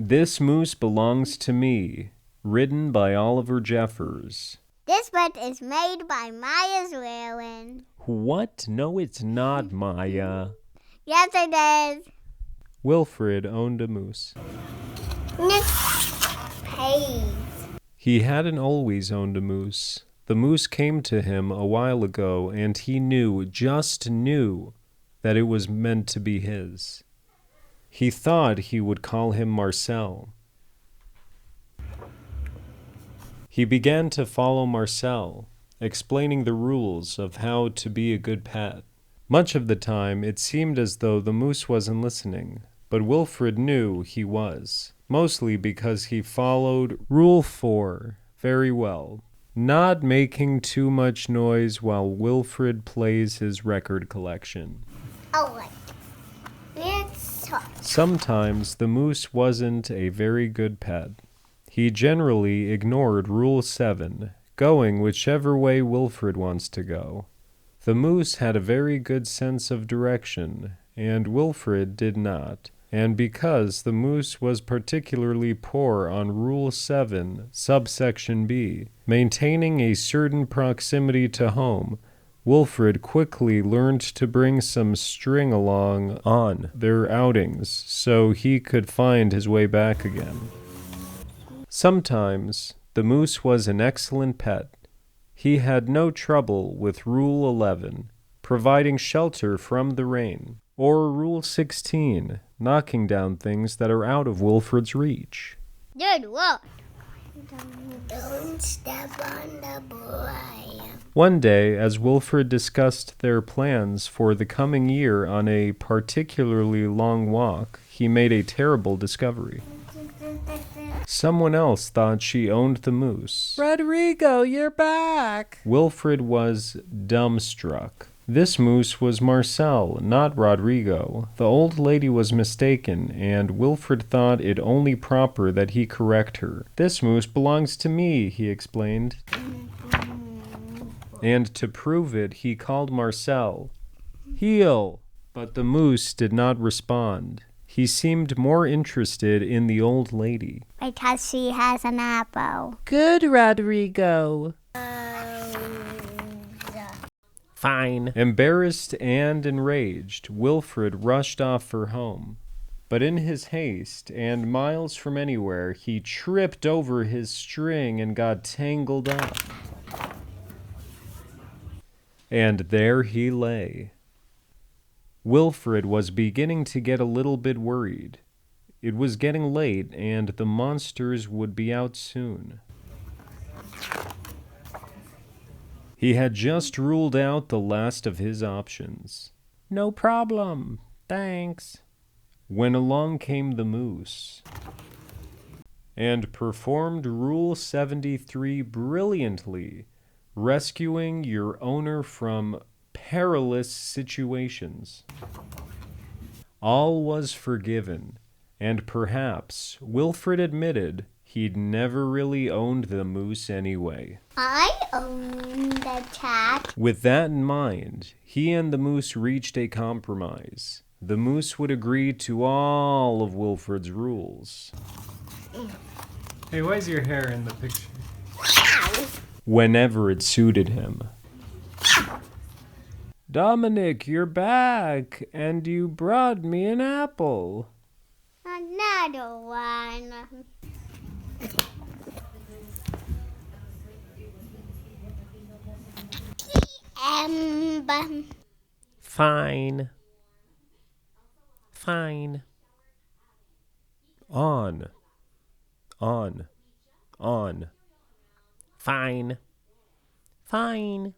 This Moose Belongs to Me, written by Oliver Jeffers. This book is made by Maya Zwilling. What? No, it's not, Maya. Yes, it is. Wilfred owned a moose. Next page. He hadn't always owned a moose. The moose came to him a while ago, and he just knew, that it was meant to be his. He thought he would call him Marcel. He began to follow Marcel, explaining the rules of how to be a good pet. Much of the time, it seemed as though the moose wasn't listening, but Wilfred knew he was, mostly because he followed Rule 4 very well, not making too much noise while Wilfred plays his record collection. Oh, wait. Let's talk. Sometimes the moose wasn't a very good pet. He generally ignored Rule 7, going whichever way Wilfred wants to go. The moose had a very good sense of direction, and Wilfred did not. And because the moose was particularly poor on Rule 7, subsection B, maintaining a certain proximity to home, Wilfred quickly learned to bring some string along on their outings so he could find his way back again. Sometimes the moose was an excellent pet. He had no trouble with Rule 11, providing shelter from the rain, or Rule 16, knocking down things that are out of Wilfred's reach. Good work. Don't step on the boy. One day, as Wilfred discussed their plans for the coming year on a particularly long walk, he made a terrible discovery. Someone else thought she owned the moose. Rodrigo, you're back! Wilfred was dumbstruck. This moose was Marcel, not Rodrigo. The old lady was mistaken, and Wilfred thought it only proper that he correct her. This moose belongs to me, he explained. And to prove it, he called Marcel. Heel! But the moose did not respond. He seemed more interested in the old lady. Because she has an apple. Good, Rodrigo. Fine. Embarrassed and enraged, Wilfred rushed off for home. But in his haste, and miles from anywhere, he tripped over his string and got tangled up. And there he lay. Wilfred was beginning to get a little bit worried. It was getting late, and the monsters would be out soon. He had just ruled out the last of his options. No problem, thanks. When along came the moose, and performed Rule 73 brilliantly, rescuing your owner from perilous situations. All was forgiven, and perhaps Wilfred admitted he'd never really owned the moose anyway. I own the cat. With that in mind, he and the moose reached a compromise. The moose would agree to all of Wilfred's rules. Hey, why is your hair in the picture? Whenever it suited him. Dominic, you're back, and you brought me an apple. Another one. Fine. Fine. On. Fine. Fine.